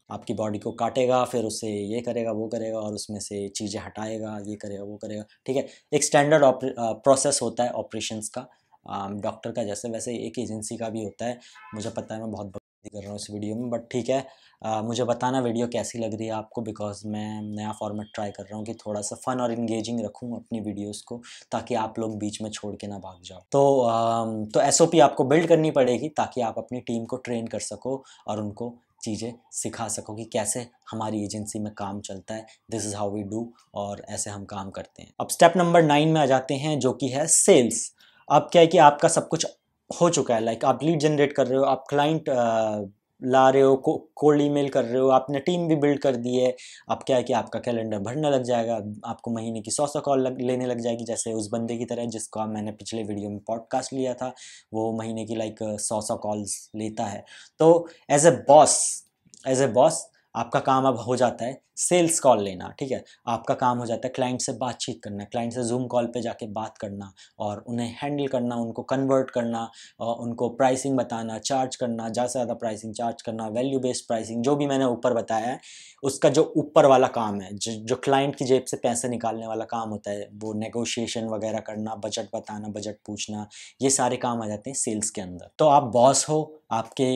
आपकी बॉडी को काटेगा, फिर उससे ये करेगा वो करेगा और उसमें से चीज़ें हटाएगा, ये करेगा वो करेगा। ठीक है, एक स्टैंडर्ड प्रोसेस होता है ऑपरेशंस का, डॉक्टर का जैसे, वैसे एक एजेंसी का भी होता है। मुझे पता है मैं बहुत कर रहा हूँ इस वीडियो में, बट ठीक है। मुझे बताना वीडियो कैसी लग रही है आपको, बिकॉज मैं नया फॉर्मेट ट्राई कर रहा हूँ कि थोड़ा सा फन और इंगेजिंग रखूँ अपनी वीडियोस को, ताकि आप लोग बीच में छोड़ के ना भाग जाओ। तो SOP आपको बिल्ड करनी पड़ेगी ताकि आप अपनी टीम को ट्रेन कर सको और उनको चीज़ें सिखा सको कि कैसे हमारी एजेंसी में काम चलता है, this is how we do, और ऐसे हम काम करते हैं। अब स्टेप नंबर 9 में आ जाते हैं, जो कि है सेल्स। अब क्या है कि आपका सब कुछ हो चुका है, लाइक आप लीड जनरेट कर रहे हो, आप क्लाइंट ला रहे हो, कोल्ड ईमेल कर रहे हो, आपने टीम भी बिल्ड कर दी है। अब क्या है कि आपका कैलेंडर भरने लग जाएगा, आपको महीने की 100 कॉल लेने लग जाएगी, जैसे उस बंदे की तरह जिसको मैंने पिछले वीडियो में पॉडकास्ट लिया था, वो महीने की लाइक 100 कॉल्स लेता है। तो एज ए बॉस आपका काम अब हो जाता है सेल्स कॉल लेना। ठीक है, आपका काम हो जाता है क्लाइंट से बातचीत करना, क्लाइंट से जूम कॉल पे जाके बात करना और उन्हें हैंडल करना, उनको कन्वर्ट करना, और उनको प्राइसिंग बताना, चार्ज करना, ज़्यादा से ज़्यादा प्राइसिंग चार्ज करना, वैल्यू बेस्ड प्राइसिंग, जो भी मैंने ऊपर बताया है उसका जो ऊपर वाला काम है, जो क्लाइंट की जेब से पैसे निकालने वाला काम होता है, वो नेगोशिएशन वगैरह करना, बजट बताना, बजट पूछना, ये सारे काम आ जाते हैं सेल्स के अंदर। तो आप बॉस हो, आपके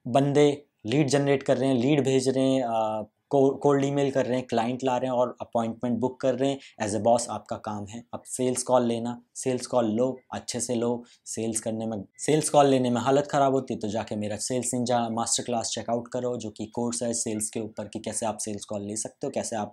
बंदे लीड जनरेट कर रहे हैं, लीड भेज रहे हैं, कोल्ड ईमेल कर रहे हैं, क्लाइंट ला रहे हैं और अपॉइंटमेंट बुक कर रहे हैं। एज ए बॉस आपका काम है अब सेल्स कॉल लेना। सेल्स कॉल लो, अच्छे से लो। सेल्स कॉल लेने में हालत ख़राब होती है तो जाके मेरा sales ninja master class check out करो, जो कि कोर्स है सेल्स के ऊपर कि कैसे आप सेल्स कॉल ले सकते हो, कैसे आप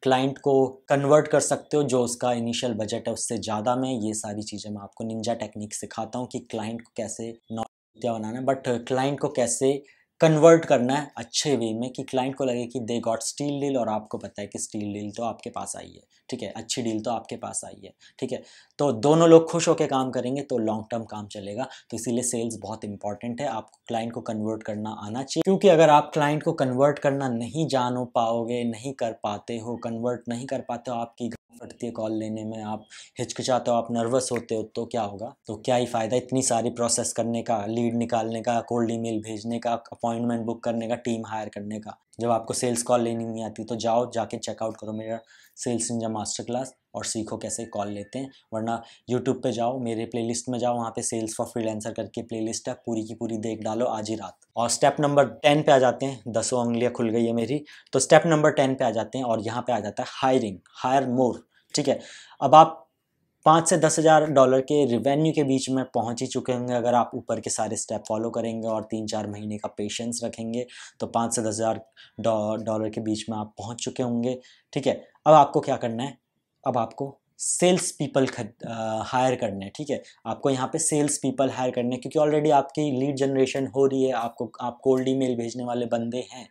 क्लाइंट को कन्वर्ट कर सकते हो जो उसका इनिशियल बजट है उससे ज़्यादा में। ये सारी चीज़ें मैं आपको निंजा टेक्निक सिखाता हूँ कि क्लाइंट को कैसे बनाना है, बट क्लाइंट को कैसे कन्वर्ट करना है अच्छे वे में कि क्लाइंट को लगे कि दे गॉट स्टील डील, और आपको पता है कि स्टील डील तो आपके पास आई है, ठीक है, अच्छी डील तो आपके पास आई है, ठीक है। तो दोनों लोग खुश होकर काम करेंगे तो लॉन्ग टर्म काम चलेगा। तो इसीलिए सेल्स बहुत इंपॉर्टेंट है, आपको क्लाइंट को कन्वर्ट करना आना चाहिए, क्योंकि अगर आप क्लाइंट को कन्वर्ट करना नहीं जान पाओगे, नहीं कर पाते हो, कन्वर्ट नहीं कर पाते हो, आपकी फटती है कॉल लेने में, आप हिचकिचाते हो, आप नर्वस होते हो, तो क्या होगा? तो क्या ही फ़ायदा इतनी सारी प्रोसेस करने का, लीड निकालने का, कोल्ड ईमेल भेजने का, अपॉइंटमेंट बुक करने का, टीम हायर करने का, जब आपको सेल्स कॉल लेनी नहीं आती। तो जाओ, जाके चेकआउट करो मेरा सेल्स निंजा मास्टर क्लास और सीखो कैसे कॉल लेते हैं। वरना यूट्यूब पे जाओ, मेरे प्लेलिस्ट में जाओ, वहाँ पे सेल्स फॉर फ्रीलांसर करके प्लेलिस्ट है, पूरी की पूरी देख डालो आज ही रात। और स्टेप नंबर 10 पे आ जाते हैं, 10 उंगलियाँ खुल गई है मेरी। तो स्टेप नंबर 10 पे आ जाते हैं, और यहाँ पे आ जाता है हायरिंग, हायर मोर, ठीक है। अब आप 5 से 10,000 डॉलर के रिवेन्यू के बीच में पहुंच ही चुके होंगे अगर आप ऊपर के सारे स्टेप फॉलो करेंगे और 3-4 महीने का पेशेंस रखेंगे, तो 5 से 10,000 डॉलर के बीच में आप पहुंच चुके होंगे, ठीक है। अब आपको क्या करना है? अब आपको सेल्स पीपल हायर करने हैं, ठीक है। आपको यहाँ पे सेल्स पीपल हायर करने हैं, क्योंकि ऑलरेडी आपकी लीड जनरेशन हो रही है, आप कोल्ड ईमेल भेजने वाले बंदे हैं,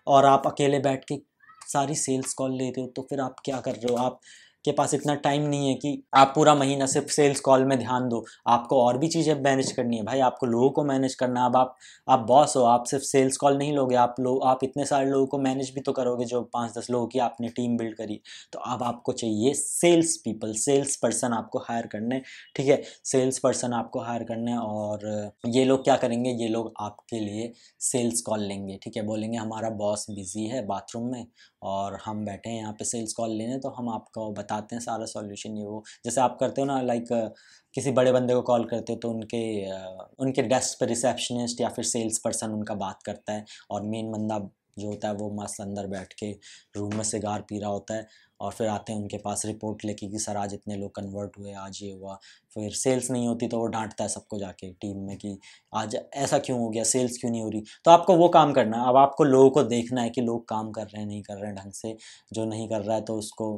और आप अकेले बैठ के सारी सेल्स कॉल ले रहे हो। तो फिर आप क्या कर रहे हो? आप के पास इतना टाइम नहीं है कि आप पूरा महीना सिर्फ सेल्स कॉल में ध्यान दो, आपको और भी चीज़ें मैनेज करनी है भाई, आपको लोगों को मैनेज करना है। अब आप बॉस हो, आप सिर्फ सेल्स कॉल नहीं लोगे, आप इतने सारे लोगों को मैनेज भी तो करोगे, जो 5-10 लोगों की आपने टीम बिल्ड करी। तो अब आपको चाहिए सेल्स पीपल, सेल्स पर्सन आपको हायर करने, ठीक है, सेल्स पर्सन आपको हायर करने। और ये लोग क्या करेंगे? ये लोग आपके लिए सेल्स कॉल लेंगे, ठीक है, बोलेंगे हमारा बॉस बिजी है बाथरूम में और हम बैठे हैं यहाँ पे सेल्स कॉल लेने, तो हम आपको बताते हैं सारा सॉल्यूशन। ये वो जैसे आप करते हो ना, लाइक किसी बड़े बंदे को कॉल करते हो तो उनके डेस्क पे रिसेप्शनिस्ट या फिर सेल्स पर्सन उनका बात करता है, और मेन बंदा जो होता है वो मस्त अंदर बैठ के रूम में सिगार पी रहा होता है, और फिर आते हैं उनके पास रिपोर्ट लेके कि सर आज इतने लोग कन्वर्ट हुए, आज ये हुआ। फिर सेल्स नहीं होती तो वो डांटता है सबको जाके टीम में कि आज ऐसा क्यों हो गया, सेल्स क्यों नहीं हो रही। तो आपको वो काम करना है। अब आपको लोगों को देखना है कि लोग काम कर रहे हैं नहीं कर रहे हैं ढंग से, जो नहीं कर रहा है तो उसको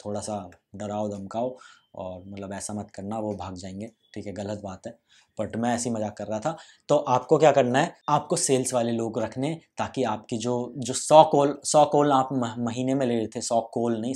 थोड़ा सा डराओ धमकाओ, और मतलब ऐसा मत करना वो भाग जाएंगे, ठीक है, गलत बात है, बट मैं ऐसी मजाक कर रहा था। तो आपको क्या करना है? आपको सेल्स वाले लोग रखने, ताकि आपकी जो जो 100 कॉल आप महीने में ले रहे थे, 100 कॉल नहीं,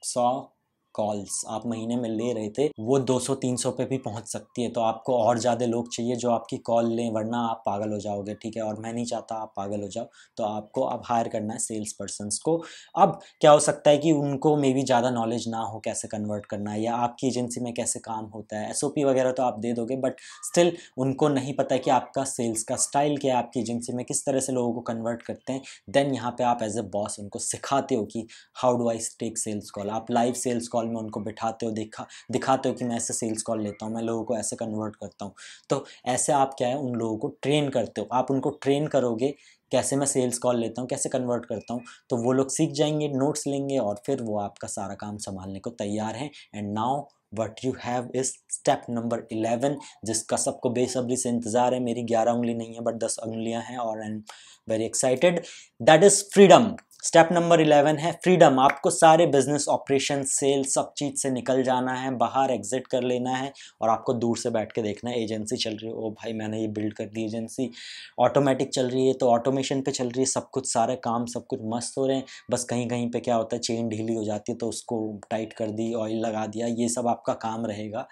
100 कॉल्स आप महीने में ले रहे थे, वो 200-300 पे भी पहुंच सकती है। तो आपको और ज़्यादा लोग चाहिए जो आपकी कॉल लें, वरना आप पागल हो जाओगे, ठीक है, और मैं नहीं चाहता आप पागल हो जाओ। तो आपको अब हायर करना है सेल्स पर्सनस को। अब क्या हो सकता है कि उनको मे बी ज़्यादा नॉलेज ना हो कैसे कन्वर्ट करना है, या आपकी एजेंसी में कैसे काम होता है, SOP वगैरह तो आप दे दोगे, बट स्टिल उनको नहीं पता है कि आपका सेल्स का स्टाइल क्या है, आपकी एजेंसी में किस तरह से लोगों को कन्वर्ट करते हैं। देन यहाँ पे आप एज ए बॉस उनको सिखाते हो कि how do I take sales call. आप लाइव सेल्स कॉल में उनको बिठाते हो, दिखाते हो कि मैं ऐसे सेल्स कॉल लेता हूँ, मैं लोगों को ऐसे कन्वर्ट करता हूँ। तो ऐसे आप क्या है, उन लोगों को ट्रेन करते हो। आप उनको ट्रेन करोगे कैसे मैं सेल्स कॉल लेता हूँ, कैसे कन्वर्ट करता हूँ, तो वो लोग सीख जाएंगे, नोट्स लेंगे, और फिर वो आपका सारा काम संभालने को तैयार हैं। And now what you have is step number 11, जिसका सबको बेसब्री से इंतजार है। मेरी 11 उंगली नहीं है बट 10 उंगलियां हैं, और I am very excited. That is freedom. Step number 11 है फ्रीडम। आपको सारे बिजनेस ऑपरेशन, सेल, सब चीज़ से निकल जाना है, बाहर एग्जिट कर लेना है, और आपको दूर से बैठ के देखना है एजेंसी चल रही है, ओ भाई मैंने ये बिल्ड कर दी एजेंसी, ऑटोमेटिक चल रही है तो ऑटोमेशन पे चल रही है, सब कुछ, सारे काम सब कुछ मस्त हो रहे हैं, बस कहीं कहीं पे क्या होता है, चेन ढीली हो जाती है तो उसको टाइट कर दी, ऑयल लगा दिया, ये सब आपका काम रहेगा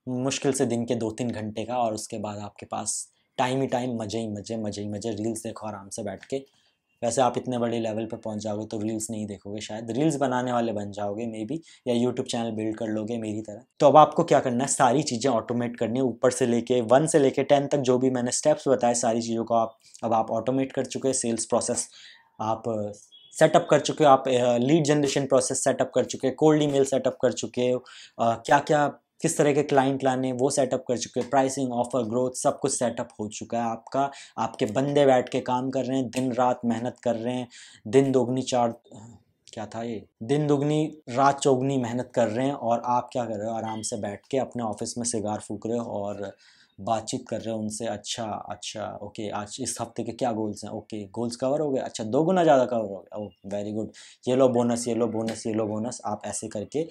मुश्किल से दिन के 2-3 घंटे का। और उसके बाद आपके पास टाइम ही टाइम, मज़े ही मज़े, मज़े ही मज़े, रील्स देखो आराम से बैठ के। वैसे आप इतने बड़े लेवल पे पहुंच जाओगे तो रील्स नहीं देखोगे, शायद रील्स बनाने वाले बन जाओगे मे बी, या यूट्यूब चैनल बिल्ड कर लोगे मेरी तरह। तो अब आपको क्या करना है, सारी चीज़ें ऑटोमेट करनी है, ऊपर से लेके 1 से लेके 10 तक जो भी मैंने स्टेप्स बताए, सारी चीज़ों को आप ऑटोमेट कर चुके हैं। सेल्स प्रोसेस आप सेटअप कर चुके हो, आप लीड जनरेशन प्रोसेस सेटअप कर चुके हैं, कोल्ड ईमेल सेटअप कर चुके हो, क्या क्या किस तरह के क्लाइंट लाने वो सेटअप कर चुके हैं, प्राइसिंग, ऑफर, ग्रोथ, सब कुछ सेटअप हो चुका है आपका। आपके बंदे बैठ के काम कर रहे हैं, दिन रात मेहनत कर रहे हैं, दिन दोगुनी चार क्या था ये, दिन दुगनी रात चौगुनी मेहनत कर रहे हैं, और आप क्या कर रहे हो, आराम से बैठ के अपने ऑफिस में सिगार फूक रहे हो और बातचीत कर रहे हो उनसे। अच्छा अच्छा, ओके, आज इस हफ्ते के क्या गोल्स हैं, ओके गोल्स कवर हो गए, अच्छा 2 गुना ज़्यादा कवर हो गया, ओह वेरी गुड, ये लो बोनस, ये लो बोनस, ये लो बोनस। आप ऐसे करके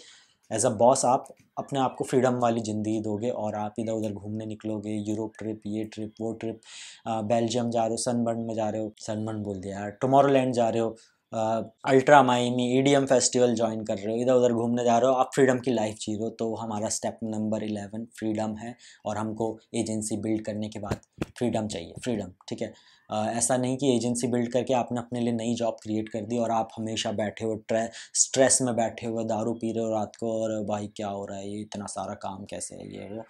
एज अ बॉस आप अपने आप को फ्रीडम वाली ज़िंदगी दोगे और आप इधर उधर घूमने निकलोगे, यूरोप ट्रिप, ये ट्रिप, वो ट्रिप, बेल्जियम जा रहे हो, सनबर्न में जा रहे हो, सनबर्न बोल दिया यार, टुमारोलैंड जा रहे हो, अल्ट्रा माइमी ईडीएम फेस्टिवल ज्वाइन कर रहे हो, इधर उधर घूमने जा रहे हो, आप फ्रीडम की लाइफ जी रहे हो। तो हमारा स्टेप नंबर 11 फ्रीडम है, और हमको एजेंसी बिल्ड करने के बाद फ्रीडम चाहिए, फ्रीडम, ठीक है। ऐसा नहीं कि एजेंसी बिल्ड करके आपने अपने लिए नई जॉब क्रिएट कर दी और आप हमेशा बैठे हो स्ट्रेस में बैठे हुए, दारू पी रहे हो रात को, और भाई क्या हो रहा है, ये इतना सारा काम कैसे है, ये वो,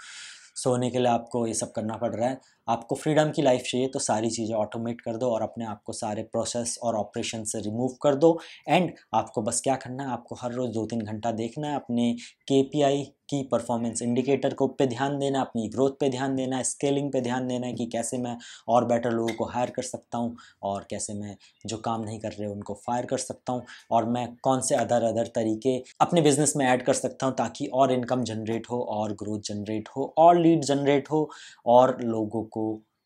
सोने के लिए आपको ये सब करना पड़ रहा है। आपको फ्रीडम की लाइफ चाहिए तो सारी चीज़ें ऑटोमेट कर दो और अपने आप को सारे प्रोसेस और ऑपरेशन से रिमूव कर दो। एंड आपको बस क्या करना है, आपको हर रोज़ 2-3 घंटा देखना है, अपने केपीआई की परफॉर्मेंस इंडिकेटर को पे ध्यान देना, अपनी ग्रोथ पे ध्यान देना है, स्केलिंग पे ध्यान देना है कि कैसे मैं और बेटर लोगों को हायर कर सकता हूँ, और कैसे मैं जो काम नहीं कर रहे उनको फायर कर सकता हूँ, और मैं कौन से अदर तरीके अपने बिजनेस में ऐड कर सकता हूँ ताकि और इनकम जनरेट हो, और ग्रोथ जनरेट हो, और लीड जनरेट हो, और लोगों को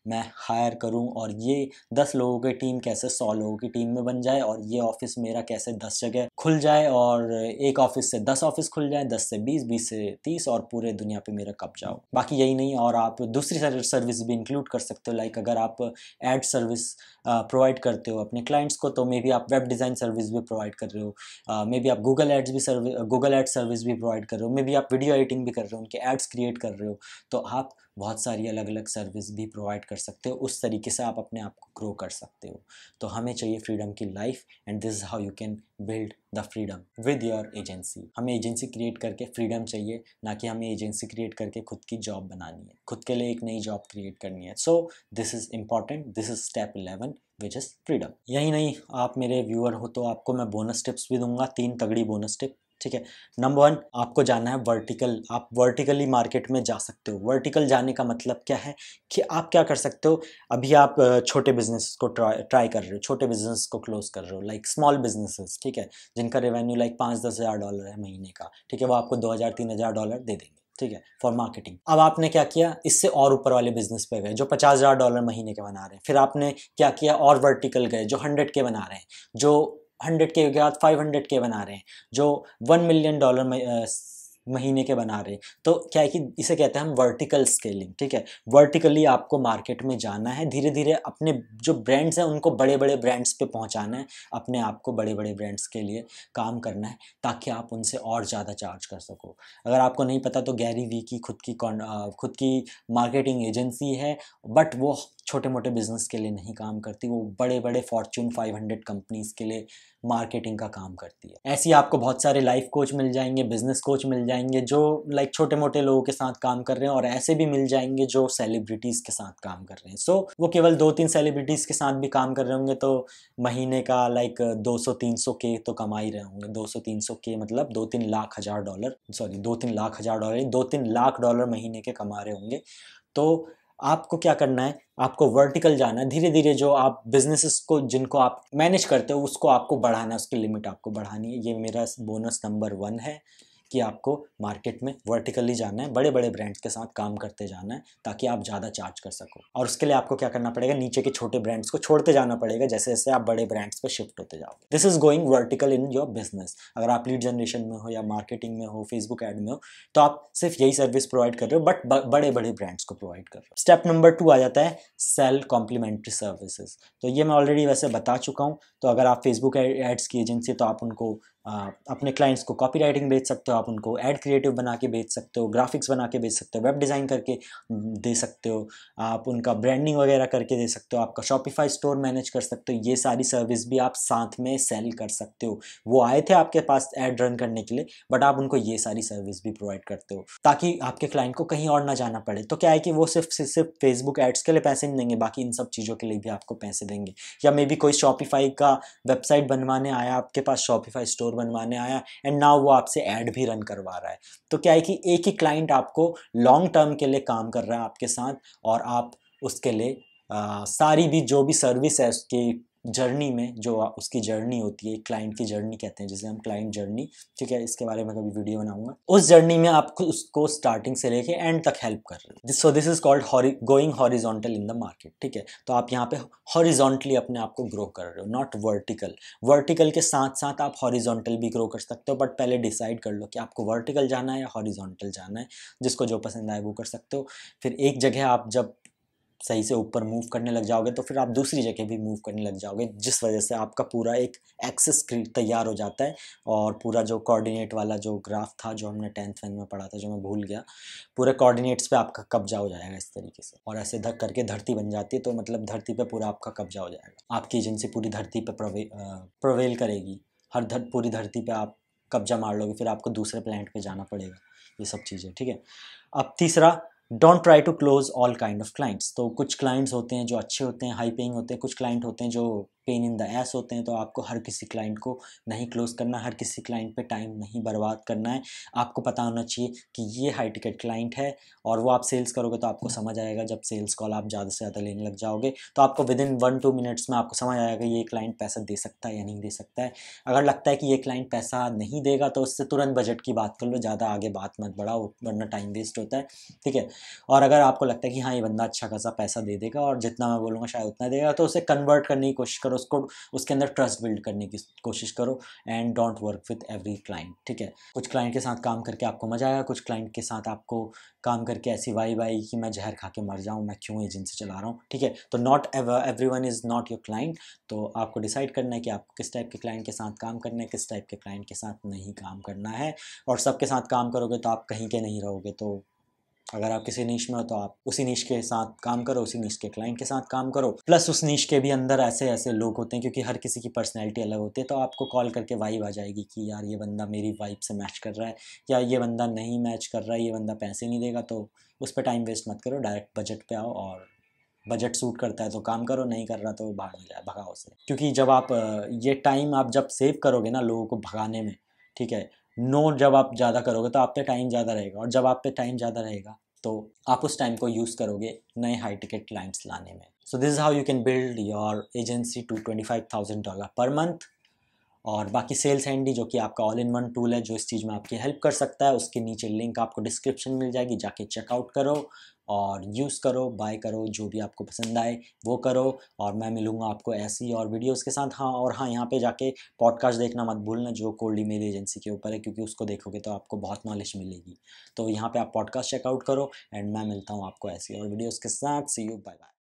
मैं हायर करूं, और ये 10 लोगों की टीम कैसे 100 लोगों की टीम में बन जाए, और ये ऑफिस मेरा कैसे 10 जगह खुल जाए, और एक ऑफिस से 10 ऑफिस खुल जाए, 10 से 20, 20 से 30, और पूरे दुनिया पे मेरा कब्जा हो। बाकी यही नहीं, और आप दूसरी सर्विस भी इंक्लूड कर सकते हो। लाइक अगर आप एड सर्विस प्रोवाइड करते हो अपने क्लाइंट्स को, तो मे बी आप वेब डिज़ाइन सर्विस भी प्रोवाइड कर रहे हो, मे बी आप गूगल एड्स सर्विस भी प्रोवाइड कर रहे हो, मे बी आप वीडियो एडिटिंग भी कर रहे हो, उनके एड्स क्रिएट कर रहे हो, तो आप बहुत सारी अलग अलग सर्विस भी प्रोवाइड कर सकते हो। उस तरीके से आप अपने आप को ग्रो कर सकते हो। तो हमें चाहिए फ्रीडम की life, and this is how you can build the freedom with your agency. हमें एजेंसी क्रिएट करके फ्रीडम चाहिए, ना कि हमें एजेंसी क्रिएट करके खुद की जॉब बनानी है, खुद के लिए एक नई जॉब क्रिएट करनी है। सो this is important, this is step 11 which is freedom. यही नहीं, आप मेरे व्यूअर हो तो आपको मैं बोनस टिप्स भी दूंगा, 3 तगड़ी बोनस टिप, ठीक है। नंबर 1, आपको जाना है वर्टिकल। आप वर्टिकली मार्केट में जा सकते हो। वर्टिकल जाने का मतलब क्या है कि आप क्या कर सकते हो, अभी आप छोटे बिजनेस को ट्राई कर रहे हो, छोटे बिजनेस को क्लोज कर रहे हो, लाइक स्मॉल बिजनेसेस, ठीक है, जिनका रेवेन्यू लाइक 5-10 हज़ार डॉलर है महीने का, ठीक है, वो आपको 2,000-3,000 डॉलर दे देंगे, ठीक है, फॉर मार्केटिंग। अब आपने क्या किया, इससे और ऊपर वाले बिजनेस पे गए जो 50,000 डॉलर महीने के बना रहे हैं। फिर आपने क्या किया, और वर्टिकल गए जो 100 के बना रहे हैं, जो 100 के बाद 500 के बना रहे हैं, जो $1 मिलियन महीने के बना रहे हैं। तो क्या है कि इसे कहते हैं हम वर्टिकल स्केलिंग, ठीक है। वर्टिकली आपको मार्केट में जाना है, धीरे धीरे अपने जो ब्रांड्स हैं उनको बड़े बड़े ब्रांड्स पे पहुंचाना है, अपने आप को बड़े बड़े ब्रांड्स के लिए काम करना है, ताकि आप उनसे और ज़्यादा चार्ज कर सको। अगर आपको नहीं पता तो गैरी वी की खुद की मार्केटिंग एजेंसी है, बट वो छोटे मोटे बिजनेस के लिए नहीं काम करती, वो बड़े बड़े फॉर्च्यून 500 कंपनीज़ के लिए मार्केटिंग का काम करती है। ऐसे ही आपको बहुत सारे लाइफ कोच मिल जाएंगे, बिजनेस कोच मिल जाएंगे जो लाइक छोटे मोटे लोगों के साथ काम कर रहे हैं, और ऐसे भी मिल जाएंगे जो सेलिब्रिटीज़ के साथ काम कर रहे हैं। सो वो केवल 2-3 सेलिब्रिटीज़ के साथ भी काम कर रहे होंगे तो महीने का लाइक 200-300 के तो कमा ही रहे होंगे। 200-300 के मतलब 2-3 लाख हज़ार डॉलर, सॉरी 2-3 लाख हज़ार डॉलर, 2-3 लाख डॉलर महीने के कमा रहे होंगे। तो आपको क्या करना है, आपको वर्टिकल जाना है, धीरे धीरे जो आप बिजनेसेस को जिनको आप मैनेज करते हो उसको आपको बढ़ाना है, उसकी लिमिट आपको बढ़ानी है। ये मेरा बोनस नंबर 1 है कि आपको मार्केट में वर्टिकली जाना है, बड़े बड़े ब्रांड्स के साथ काम करते जाना है, ताकि आप ज़्यादा चार्ज कर सको। और उसके लिए आपको क्या करना पड़ेगा, नीचे के छोटे ब्रांड्स को छोड़ते जाना पड़ेगा जैसे जैसे आप बड़े ब्रांड्स पे शिफ्ट होते जाओगे। This is going vertical in your business. अगर आप लीड जनरेशन में हो या मार्केटिंग में हो, फेसबुक ऐड में हो, तो आप सिर्फ यही सर्विस प्रोवाइड कर रहे हो, बट बड़े बड़े ब्रांड्स को प्रोवाइड कर रहे हो। स्टेप नंबर 2 आ जाता है सेल कॉम्प्लीमेंट्री सर्विसेज। तो ये मैं ऑलरेडी वैसे बता चुका हूँ। तो अगर आप फेसबुक एड्स की एजेंसी, तो आप उनको अपने क्लाइंट्स को कॉपी राइटिंग बेच सकते हो, आप उनको एड क्रिएटिव बना के बेच सकते हो, ग्राफिक्स बना के बेच सकते हो, वेब डिज़ाइन करके दे सकते हो, आप उनका ब्रांडिंग वगैरह करके दे सकते हो, आपका शॉपिफाई स्टोर मैनेज कर सकते हो। ये सारी सर्विस भी आप साथ में सेल कर सकते हो। वो आए थे आपके पास एड रन करने के लिए, बट आप उनको ये सारी सर्विस भी प्रोवाइड करते हो, ताकि आपके क्लाइंट को कहीं और ना जाना पड़े। तो क्या है कि वो सिर्फ फेसबुक एड्स के लिए पैसे नहीं देंगे, बाकी इन सब चीज़ों के लिए भी आपको पैसे देंगे। या मे बी कोई शॉपिफाई का वेबसाइट बनवाने आया आपके पास, शॉपिफाई स्टोर बनवाने आया, एंड नाउ वो आपसे ऐड भी रन करवा रहा है। तो क्या है कि एक ही क्लाइंट आपको लॉन्ग टर्म के लिए काम कर रहा है आपके साथ, और आप उसके लिए सारी भी जो भी सर्विस है उसकी जर्नी में जो उसकी जर्नी होती है, क्लाइंट की जर्नी कहते हैं जिसे हम क्लाइंट जर्नी, ठीक है, इसके बारे में कभी वीडियो बनाऊंगा। उस जर्नी में आपको उसको स्टार्टिंग से लेके एंड तक हेल्प कर रहे हो। So this is called going horizontal in the market, ठीक है। तो आप यहाँ पे हॉरिजॉन्टली अपने आप को ग्रो कर रहे हो, नॉट वर्टिकल। वर्टिकल के साथ साथ आप हॉरिजॉन्टल भी ग्रो कर सकते हो, बट पहले डिसाइड कर लो कि आपको वर्टिकल जाना है या हॉरिजॉन्टल जाना है। जिसको जो पसंद आए वो कर सकते हो। फिर एक जगह आप जब सही से ऊपर मूव करने लग जाओगे तो फिर आप दूसरी जगह भी मूव करने लग जाओगे, जिस वजह से आपका पूरा एक एक्सिस तैयार हो जाता है। और पूरा जो कोऑर्डिनेट वाला जो ग्राफ था जो हमने 10th में पढ़ा था, जो मैं भूल गया, पूरे कोऑर्डिनेट्स पे आपका कब्जा हो जाएगा इस तरीके से। और ऐसे धक करके धरती बन जाती है, तो मतलब धरती पे पूरा आपका कब्जा हो जाएगा। आपकी एजेंसी पूरी धरती पे प्रवेल करेगी। पूरी धरती पे आप कब्जा मार लोगे, फिर आपको दूसरे प्लैनेट पे जाना पड़ेगा। ये सब चीज़ें, ठीक है। अब तीसरा, don't try to close all kind of clients. तो कुछ क्लाइंट्स होते हैं जो अच्छे होते हैं, हाई पेइंग होते हैं, कुछ क्लाइंट होते हैं जो पेन इन द एस होते हैं। तो आपको हर किसी क्लाइंट को नहीं क्लोज करना, हर किसी क्लाइंट पे टाइम नहीं बर्बाद करना है। आपको पता होना चाहिए कि ये हाई टिकट क्लाइंट है, और वो आप सेल्स करोगे तो आपको समझ आएगा। जब सेल्स कॉल आप ज़्यादा से ज़्यादा लेने लग जाओगे तो आपको विदिन 1-2 मिनट्स में आपको समझ आएगा ये क्लाइंट पैसा दे सकता है या नहीं दे सकता है। अगर लगता है कि ये क्लाइंट पैसा नहीं देगा तो उससे तुरंत बजट की बात कर लो, ज़्यादा आगे बात मत बढ़ाओ वरना टाइम वेस्ट होता है, ठीक है। और अगर आपको लगता है कि हाँ ये बंदा अच्छा खासा पैसा दे देगा और जितना मैं बोलूँगा शायद उतना देगा, तो उसे कन्वर्ट करने की कोशिश करो, उसको उसके अंदर ट्रस्ट बिल्ड करने की कोशिश करो। And don't work with every client, ठीक है। कुछ क्लाइंट के साथ काम करके आपको मज़ा आएगा, कुछ क्लाइंट के साथ आपको काम करके ऐसी वाई वाई कि मैं जहर खा के मर जाऊँ, मैं क्यों एजेंसी चला रहा हूँ, ठीक है। तो not everyone is not your client. तो आपको डिसाइड करना है कि आपको किस टाइप के क्लाइंट के साथ काम करना है, किस टाइप के क्लाइंट के साथ नहीं काम करना है। और सबके साथ काम करोगे तो आप कहीं के नहीं रहोगे। तो अगर आप किसी नीश में हो तो आप उसी नीश के साथ काम करो, उसी नीश के क्लाइंट के साथ काम करो। प्लस उस नीश के भी अंदर ऐसे ऐसे लोग होते हैं, क्योंकि हर किसी की पर्सनैलिटी अलग होती है। तो आपको कॉल करके वाइब आ जाएगी कि यार ये बंदा मेरी वाइब से मैच कर रहा है, या ये बंदा नहीं मैच कर रहा है, ये बंदा पैसे नहीं देगा। तो उस पर टाइम वेस्ट मत करो, डायरेक्ट बजट पे आओ, और बजट सूट करता है तो काम करो, नहीं कर रहा तो भाग में जाए, भगाओ से। क्योंकि जब आप ये टाइम आप जब सेव करोगे ना लोगों को भगाने में, ठीक है, नो, जब आप ज़्यादा करोगे तो आप पे टाइम ज़्यादा रहेगा, और जब आप पे टाइम ज़्यादा रहेगा तो आप उस टाइम को यूज़ करोगे नए हाई टिकट क्लाइंट्स लाने में। So this is how you can build your agency to $25,000 per month. और बाकी सेल्स हैंडी जो कि आपका ऑल इन वन टूल है जो इस चीज़ में आपकी हेल्प कर सकता है, उसके नीचे लिंक आपको डिस्क्रिप्शन मिल जाएगी, जाके चेकआउट करो और यूज़ करो, बाय करो, जो भी आपको पसंद आए वो करो। और मैं मिलूँगा आपको ऐसी और वीडियोस के साथ। हाँ, और हाँ, यहाँ पे जाके पॉडकास्ट देखना मत भूलना जो कोल्ड ईमेल एजेंसी के ऊपर है, क्योंकि उसको देखोगे तो आपको बहुत नॉलेज मिलेगी। तो यहाँ पे आप पॉडकास्ट चेकआउट करो, एंड मैं मिलता हूँ आपको ऐसी और वीडियोज़ के साथ। सी यू, बाय बाय।